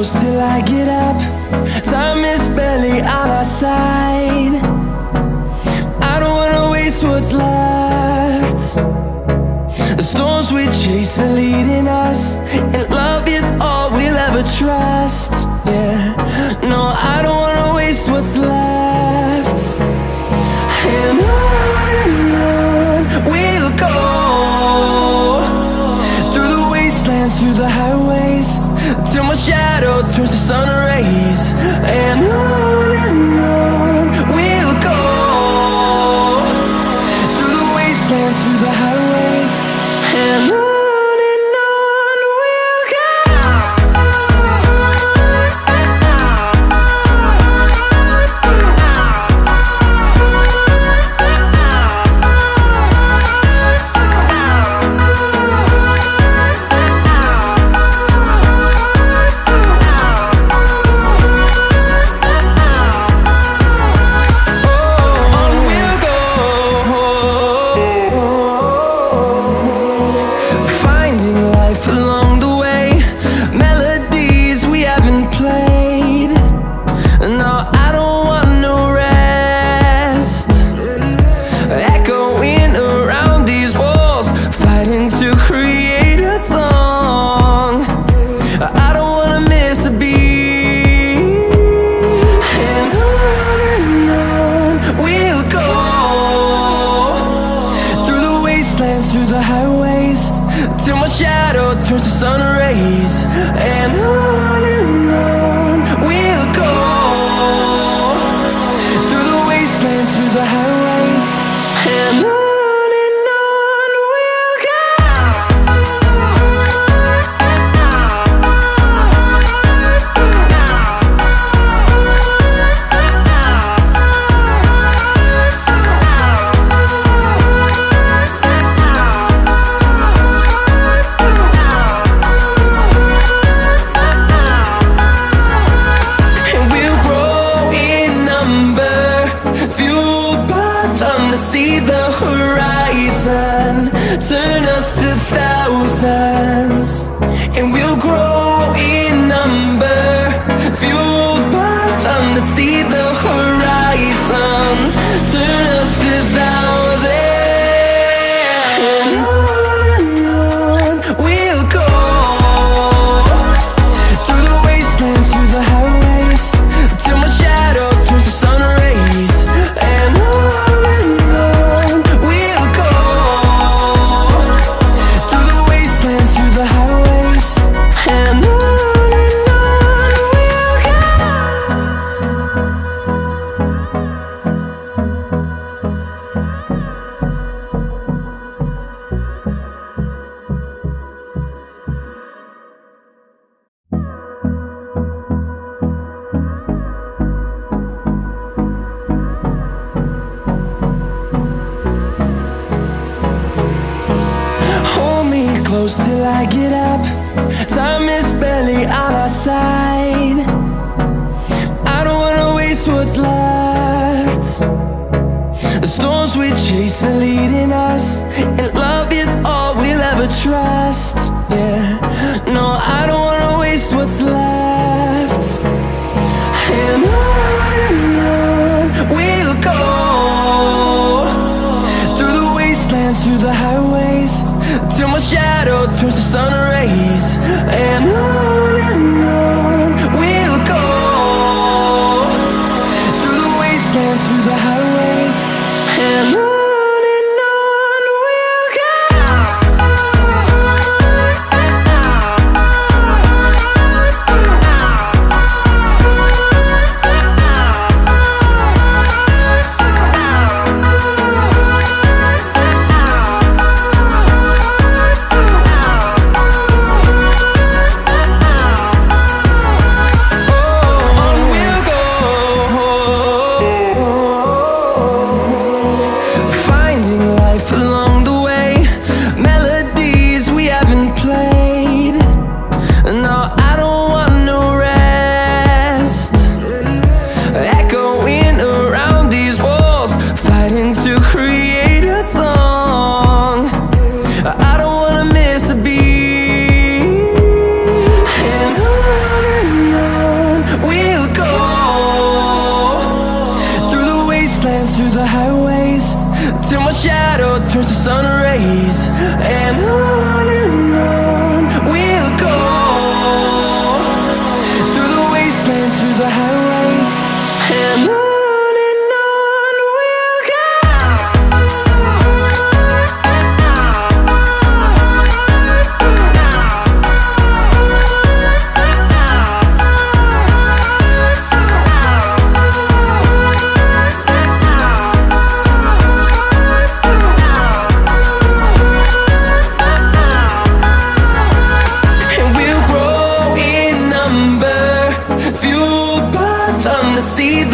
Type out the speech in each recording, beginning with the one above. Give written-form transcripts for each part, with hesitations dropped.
close till I get up. Time is barely on our side. I don't wanna waste what's left. The storms we chase are leading us, and love is all we'll ever trust. Yeah, no, I don't wanna waste what's left. And on we'll go, through the wastelands, through the highways, till my shadow turns to sun rays. And on we'll go, through the wastelands, through the highways, and on we'll go. Through the highways, till my shadow turns to sun rays. And on we'll go, through the wastelands, through the highways, and on we'll go. See the horizon turn us to thousands, and we'll grow in number, fueled by them. To see the horizon turn us to thousands, and on we'll go, through the wastelands, through the highways, till my shadow turns to sun rays. And close till I get up. Time is barely on our side. I don't wanna waste what's left. The storms we chase are leading us, and love is all we'll ever trust. Yeah, no, I don't wanna waste what's left. And on we'll go, through the wastelands, through the highways, till my shadow turns to sun rays. And on we'll go, through the wastelands, through the highways, and on we'll go.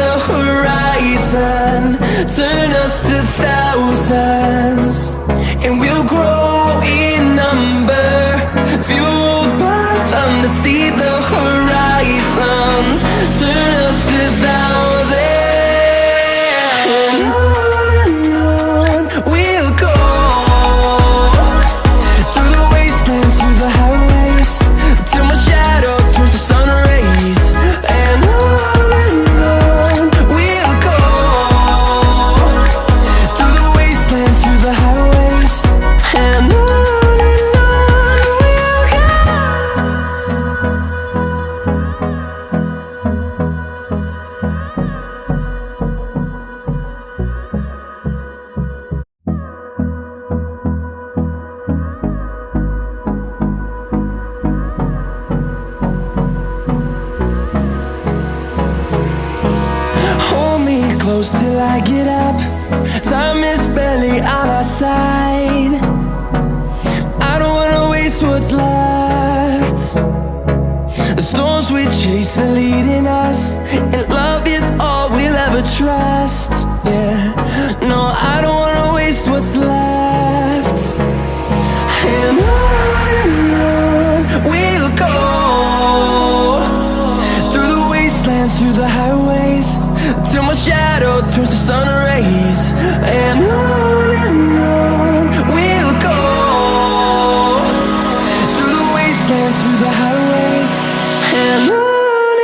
the horizon, turn us to thousands, and we'll grow in number, fueled by them to see the horizon, turn us to thousands. And on we'll go, through the wastelands, through the highways, till my shadow turns to sun rays. And on we'll go, through the wastelands, through the highways, and on we'll go. Hold me close till I get up. Time is barely on our side. I don't wanna waste what's left. The storms we chase are leading us, and love is all we'll ever trust. Yeah, no, I don't wanna waste what's left. And on we'll go, through the wastelands, through the highways, till my shadow turns to sun rays. And on we'll go, through the wastelands, through the highways, and on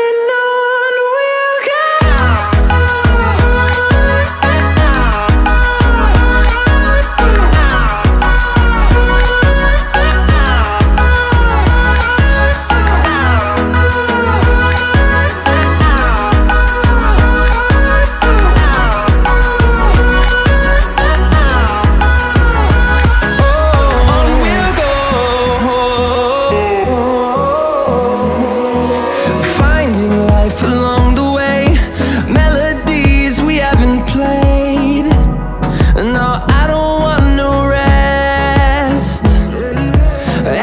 we'll go. Finding life along the way, melodies we haven't played. No, I don't want no rest.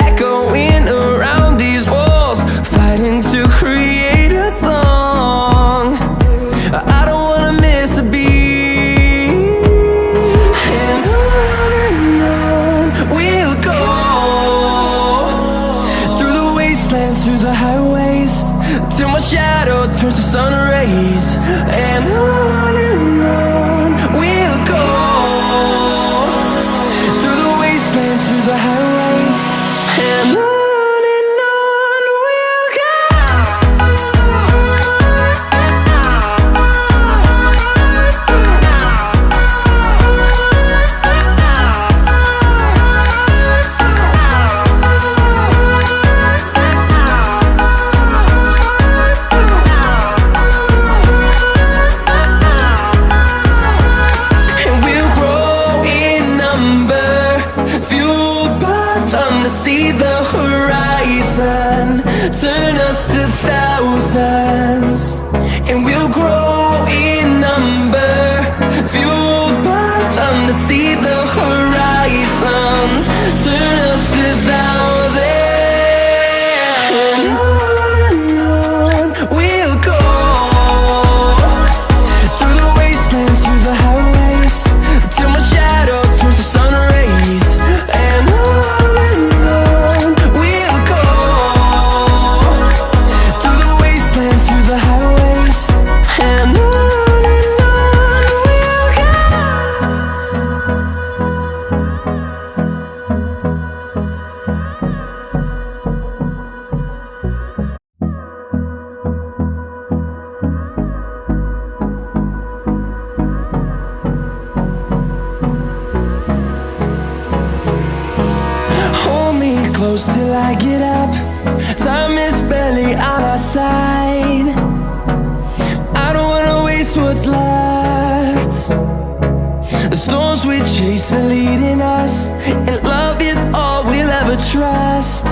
Echoing around these walls, fighting to create a song. I don't wanna miss a beat. And on we'll go, through the wastelands, through the highways, till my shadow turns to sun rays. And on we'll go, through the wastelands, through the highways, and on we'll go. And we'll grow in number, fueled by them to see the horizon, turn us to thousands. And we'll grow in number, fueled by them to see the horizon, turn us to thousands. And on we'll go, through the wastelands, through the highways, till my shadow turns to sun rays. And on we'll go, through the wastelands, through the highways, and on we'll go. Hold me close till I get up. Time is barely on our side. I don't wanna waste what's left. The storms we chase are leading us, and love is all we'll ever trust.